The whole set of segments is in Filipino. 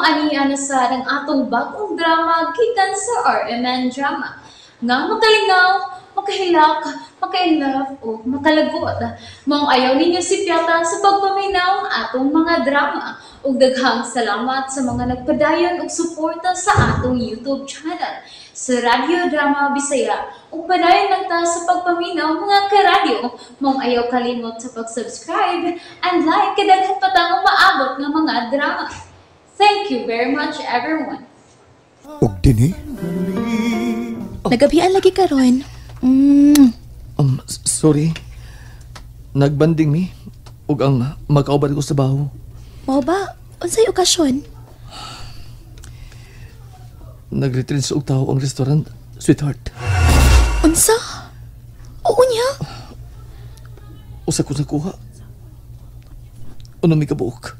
aniya na sa ng atong bagong drama gikan sa RMN Drama. Nga makalingaw, makahilak, maka-inlove o makalagot. Maong ayaw ninyo si Piata sa pagpaminaw ang atong mga drama. Ug daghang salamat sa mga nagpadayon ug suporta sa atong YouTube channel sa Radio Drama Bisaya. Ug padayon lang ta sa pagpaminaw mga karadyo. Maong ayaw kalimot sa pag-subscribe and like kadaghan pa tang maabot nga mga drama. Thank you very much everyone. Og din Nagabian lagi karon. Sorry. Nagbanding mi ug ang makauban ko sa baho. Mao ba? Unsay okasyon? Nag-return sa ugtaw ang restaurant, Sweetheart. Unsa? Oo niya? Usa ko nakuha. Ano may kabuok?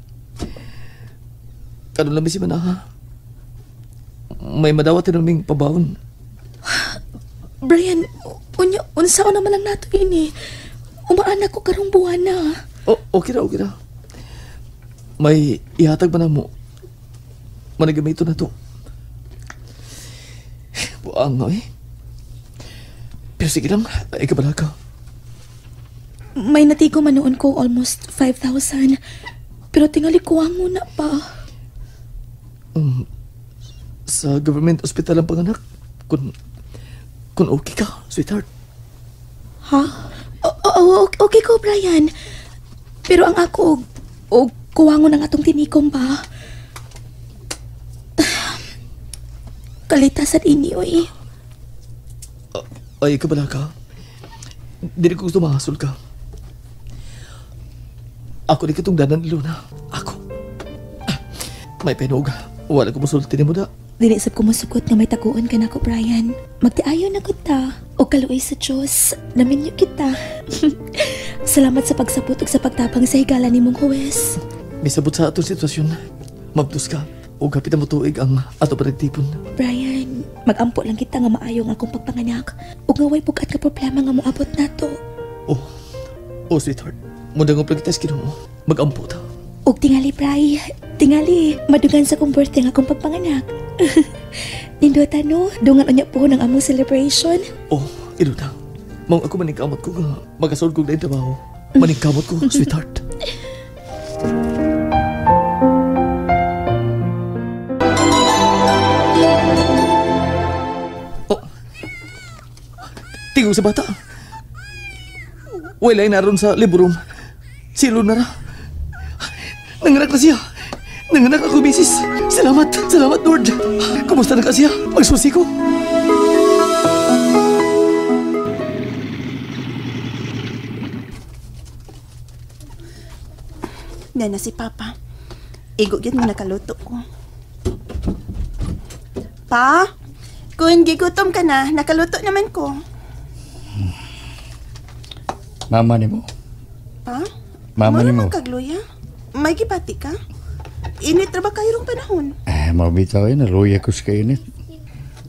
Karon lang si manaha. May madawat naming pabawon. Brian, unsa ko naman lang nato ini. Umaanak ko karong buwan na. Okay ra. May ihatag ba na mo? Managamito na to. Buang nga Pero sige lang, ay kabala ka. May natigo man noon ko almost 5,000. Pero tingali ko ang muna pa. Sa government hospital ang panganak. Kung okay ka, Sweetheart. Ha? Okay ko, Brian. Pero ang ako, kuwangon ang atong tinikom ba? Kalitasan ini, oy. Ay, kabala ka. Dili ko gusto mahasol ka. Ako di katong danan ni Luna. Ako. May penog. Wala ko musulti ni mo da. Dinisip ko masukot nga may taguan ka na ko, Brian. Magtiayon na kita. O kaluoy sa Diyos, naminyo kita. Salamat sa pagsapot ug sa pagtapang sa higala ni mong huwes. Misabot sa atong sitwasyon. Magtus ka. O kapit na mo tuig ang ato paritipon. Brian, magampo lang kita nga maayong akong pagpanganak. O nga way pugat ka problema nga moabot na to. Oh, Sweetheart. Mundang lang kita sa Ginoo. Magampo ta. Og tingali, Bri. Tingali. Madugan sa kong birthday nga akong pagpanganak. Nindota no, dungan unya po ng among celebration. Inuta. Maong ako maningkamot ko nga magasod ko na yung trabaho. Maningkamot ko, Sweetheart. Tingog sa bata. Walay naroon sa living room. Si Luna na. Nanganak na siya. Nanganak ako, misis. Salamat, Lord. Kumusta na ka siya? Magsusi ko. Yan na si Papa. Igo yun mo nakaluto ko. Pa, kung gigutom ka na, nakaluto naman ko. Mama ni mo. Pa? Mama ni mo. Kagluya? May gipati ka? Init na ba kayong panahon? Mabitaw yun. Naluya ko sa kainit.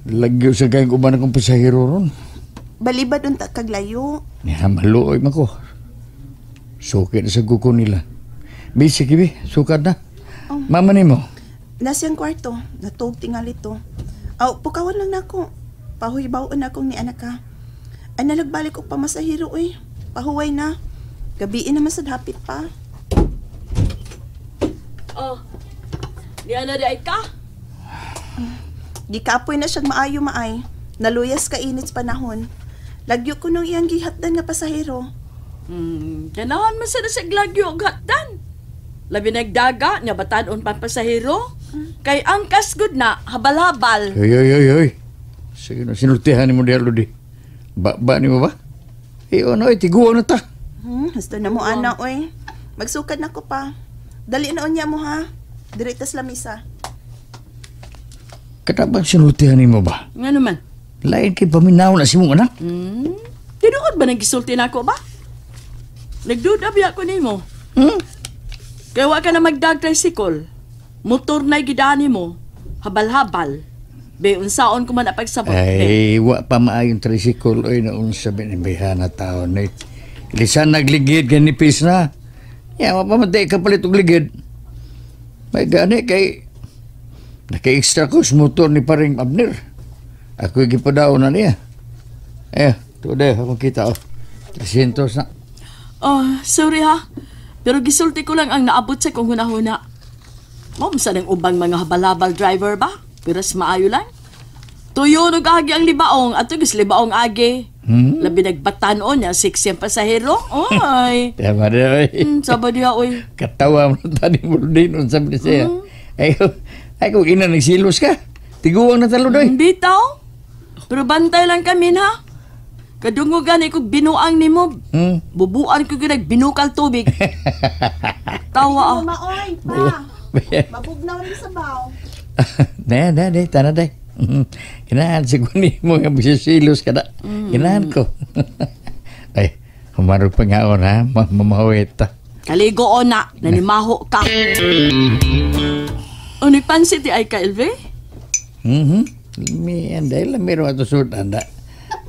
Lagyo sa kayong uban akong pasahero ron. Balibad unta kaglayo. Maluoy man ko. Sukit na sa kuko nila. Bisi kibi, sukat na. Mama ni mo. Nasiyang kwarto. Natug tingali to. Pukawan lang na ako. Pahuybawon akong ni anak ka. Ay nalagbalik og pamasahero eh. Pahuway na. Gabiin naman sa dapit pa. Diyan na di ay ka? Gikapoy na siyang maayo-maay. Naluyas ka init sa panahon. Lagyo ko nung iyang gihatdan nga pasahero. Ganahan man sa nasig lagyo og hatdan. Labi nagdaga, nga batanon pang pasahero. Kay angkas good na, habal-habal. Hoy. Sige na, sinultihan ni mo diyan, Lodi. Ba ni mo ba? Ano, tiguan na ta. Gusto na mo, ana, oy. Magsukad na ko pa. Dali na unya mo, ha? Diretas lamisa. Katabang sinultihan ni mo ba? Nga naman? Lain kay paminaw na si mong anak. Tinuod ba nagisulti na ako ba? Nagdudabi ako ni mo. Kaya wa ka na magdag-tricycle. Motor na gidani mo. Habal-habal. Be, unsaon ko man apagsabot. Ay, wa pa maayong tricycle. Ay, naun sabi ni Bihana taon. Ilisan nagligid, ganipis na. Wa pa matay ka palit og ligid. May gani kay Naka-extra ko sa motor ni paring Abner. Ako gipadaw na niya. Tuday, ako kita, 300 na. Sorry ha. Pero gisulti ko lang ang naabot sa kong hunahuna. Mom, sa ng ubang mga habal-habal driver ba? Pero maayo lang. Tuyo agi ang libaong at tugis libaong agi. Labi nagbatanon niya, 6 yung pasahero. Oy. Tama na, oy. Saba diya, oy. Katawa mo na tani mo din, sabi niya siya. Ay, kung ina nagsilos ka, tiguang na talo doy. Bitaw. Pero bantay lang kami na. Kadungugan ko binuang ni mo. Bubuan ko binukal tubig. Tawa Mama, oy, pa. Mabugnaw ni sabaw. Day, tana day. Kinahan siguro ni mo yung bisisilos ka na. Kinahan ko. Ay, humarog pa nga ha, mamawit ta. Kaligo o na, nanimaho ka. O nagpansit di ay ka, Elve? Dahil lang meron ito sudan na.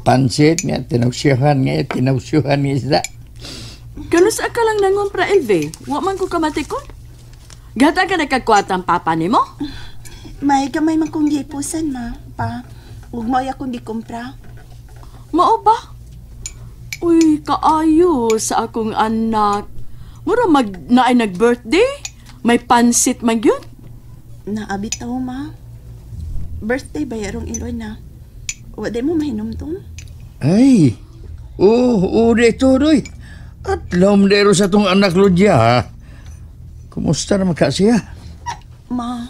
Pansit nga, tinawsyuhan niya isda. Ganun sa ka lang nangumpra, Elve? Wa man ko kamatikon? Gata ka nagkakwat ang papa ni mo? May gamay man kong gipusan, ma. Pa, huwag mo ay akong gikumpra. Mao ba? Uy, kaayo sa akong anak. Mura naay nag-birthday? May pansit man yun? Naabitaw, ma. Birthday ba yarong Ilona? Wala mo mahinom tong? Ay, dito doy. At lam dero sa tong anak Lodya, ha? Kumusta naman ka siya? Ma,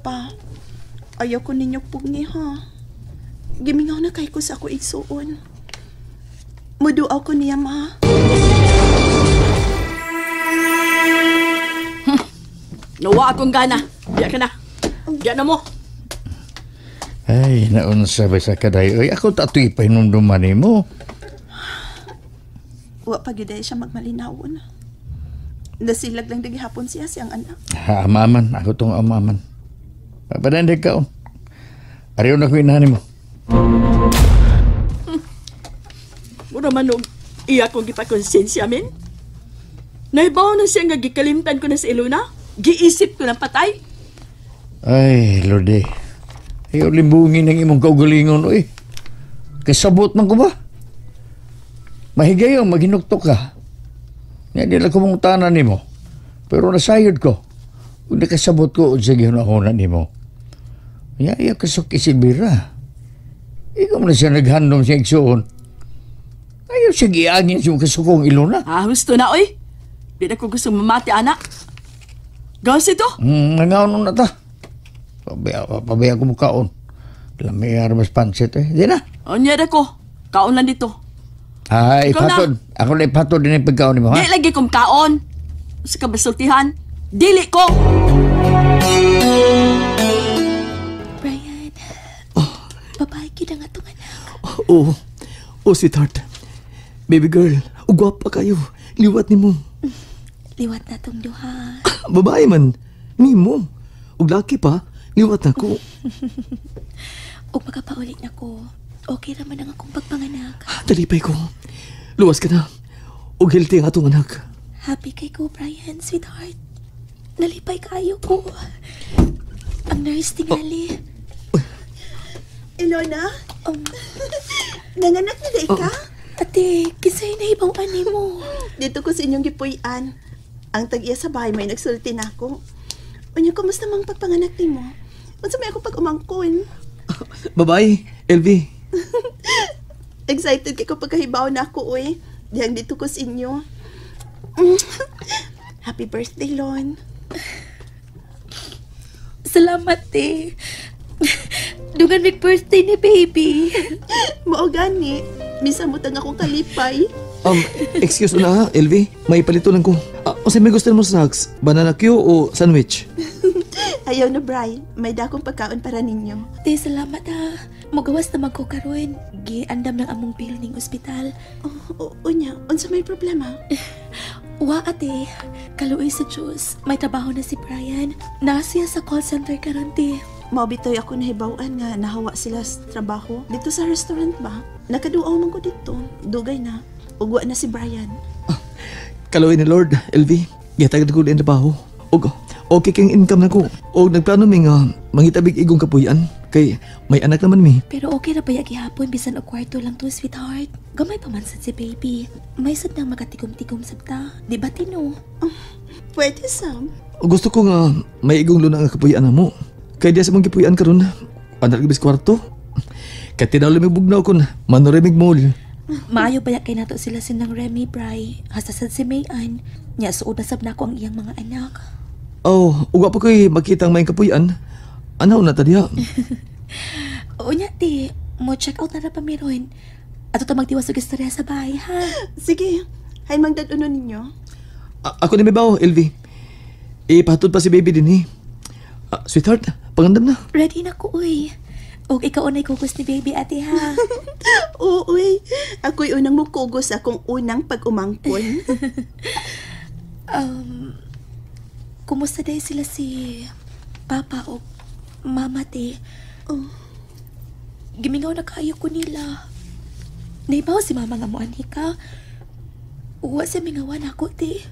pa, ayaw ko ninyo pugni, ha? Gimingaw na kay ko sa ako igsuon. Muduaw ko niya, ma. Nawa akong gana. Diya ka na. Diya na mo. Ay, naunsa ba sa kaday? Ay, ako tatoy pa hinumduman mo. Wa pagiday siya magmalinawon. Nasilag lang hapon siya siyang anak. Amaman, ako tong amaman. Papadandig ka, Ariyo na ko inahan mo. Mura man og iya kong gipakonsensya, min. Naibaw na siya nga gikalimtan ko na sa Ilona. Giisip ko ng patay. Ay, Lorde. Ayaw limbungin ng imong kaugalingon, oy. Kasabot man ko ba? Mahigayon, maghinuktok ka. Nga nila kumungtanan ni mo. Pero nasayod ko. Kung nakasabot ko, sige hunahunan ni mo. Ayaw kasok isilbira. Ikaw na siya naghandom siya igsuon. Ayaw siya giangin siya kasukong Ilona. Gusto na, oy. Di na ko gusto mamati, anak. Gawas ito? Nangaon na ta. Pabaya ko mo kaon. Lamay mas pansit Di na. Onya na ko. Kaon lang dito. Ay, Ikaw patod. Ako na ipatod din yung pagkaon ni mo, ha? Di lagi kong kaon. Sa kabasultihan. Dili ko! Brian, babae kita nga itong anak. Sweetheart. Baby girl, ugwapa kayo. Liwat ni mo. Liwat na itong duha. Babae man. Ni mo. Ug laki pa, liwat na ko. Ug magkapaulit na ko. Okay naman ang akong pagpanganak. Dalipay ko. Luwas ka na. Ug healthy ang atong anak. Happy kay ko, Brian, sweetheart. Nalipay kayo ko. Ang nurse tingali. Ilona? Nanganak na day ka? Ate, kisay na ibawaan ni mo. Dito ko sa inyong gipuy-an. Ang tag-iya sa bahay may nagsulti na ako. Unya, kumusta mang pagpanganak ni mo? Unsa may ako pag umangkon? Babae, LV. Excited kay ko pagkahibaw na ako, uy. Diyang dito ko sa inyo. Happy birthday, Lon. Salamat, te. Dugan big birthday ni baby. Mao gani. Misa mo tang akong kalipay. Excuse na ha, LV. May palito lang ko. Kasi may gusto mo snacks? Banana Q o sandwich? Ayaw na, Brian. May dakong pagkaon para ninyo. Te, salamat ha. Magawas naman ko karon. Giandam ng among bill ning ospital. Unya, unsa may problema? Wa ate, kaluoy sa Diyos. May trabaho na si Brian. Nasiya sa call center karon te. Maubitoy ako nahibawan nga nahawa sila sa trabaho. Dito sa restaurant ba? Nakaduaw man ko dito. Dugay na. Ugwa na si Brian. Kaloy ni Lord, LV. Yatagad ko din trabaho. Og okay kang income na ko. O nagplano mi nga mangitabig igong kapuyan. Kay may anak naman mi. Pero okay na ba yung gihapon bisan o kwarto lang to, sweetheart? Gamay pa man sad si baby. May sad nang makatikom-tikom sabta. Di ba, Tino? Pwede, Sam. O gusto ko nga may igong luna nga kapuyan na mo. Kay diya sa mong kipuyan karon. Anak ibis kwarto. Kaya tinawala may bugnaw ko na manorimig mall. Maayo ba kay nato sila sinang Remy, Bri? Hasasad si Mayan. Nya suod na sab na ko ang iyang mga anak. Oh, uwa pa ko'y makita ang may kapuyan. Ano na tadiya? O nya, ti. Mo check out na na pamiron. Ato ta magtiwas og istorya sa bahay, ha? Sige, hay magdaduno ninyo. Ako ni may bawo, LV. Ipahatod pa si baby din sweetheart, pangandam na. Ready na ko, uy. O ikaw unay kukos ni baby, ate, ha? Oo, uy. Ako'y unang mukugos akong unang pag-umangkon. Kumusta day sila si Papa o Mama, te? Gimingaw na kayo ko nila. Naibaw si Mama nga mo, Anika. Uwa siya mingawan ako, te.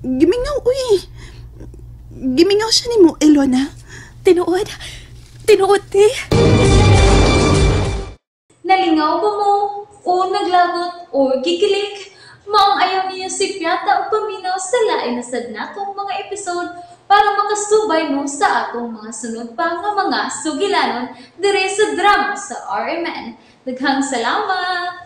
Gimingaw, uy. Gimingaw siya ni mo, Elona. Tinuod. Tinuod, te. Nalingaw ba mo? O naglagot? O gikilik? Maong ayaw niya si Piata o paminaw sa lain na sad natong mga episode para makasubay mo sa atong mga sunod pa nga mga sugilanon dire sa drama sa RMN. Daghang salamat!